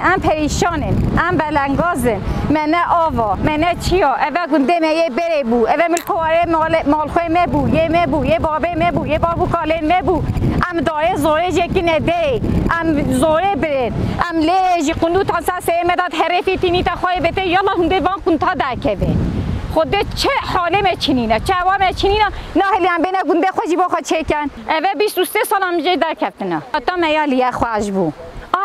ام پریشانن ام بلنگازن منه آوا منه چیا اوه گنده میه بره بو اوه ملکواره مالخوی مبو یه بابه مبو یه بابو کالین مبو ام داره زوره جکی نده ام زوره برن ام لیجی قندو تانسا سیمداد حرفی تینی تا خواهی بته یالا هنده وان کنتا درکه خود چه حاله میچینینه چه هوا میچینینه نه هلی هم بینه گنده خوشی با خود چکن اوه 23 سال هم جای در کفتنه حتی میالیه خواهش بو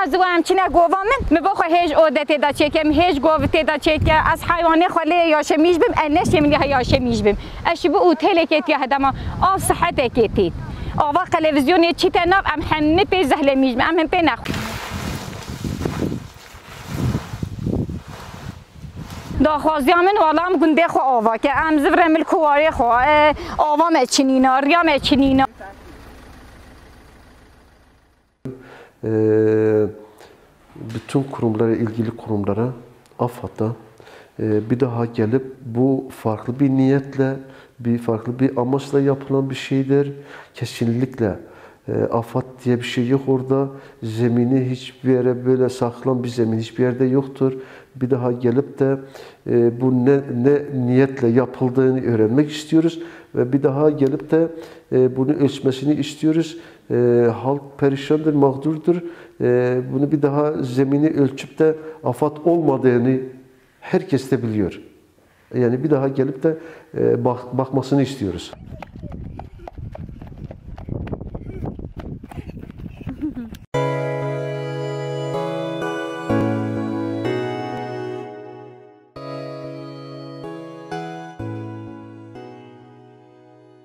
از و همچینه گوام من بخواه هیچ عادت دا چکم هیچ گوفت دا چکم از حیوانه خاله یاشه میش بیم انش یمنی یاشه میش بیم اشی بو اوتل کتی هدما آف صحت کتی آوا تلویزیون چی تناب ام همه پی زهل میش بیم ام پی نخ داخوازی من والا هم گنده خو آوا که ام زبر ملکواری خو آوا میچینینا ریا میچینینا bütün kurumlara, ilgili kurumlara, AFAD'a bir daha gelip bu farklı bir niyetle, farklı bir amaçla yapılan bir şeydir. Kesinlikle AFAD diye bir şey yok orada. Zemini hiçbir yere böyle saklan bir zemin hiçbir yerde yoktur. Bir daha gelip de bu ne niyetle yapıldığını öğrenmek istiyoruz ve bir daha gelip de bunu ölçmesini istiyoruz. Halk perişandır, mağdurdur. Bunu bir daha zemini ölçüp de AFAD olmadığını herkes de biliyor. Yani bir daha gelip de bakmasını istiyoruz.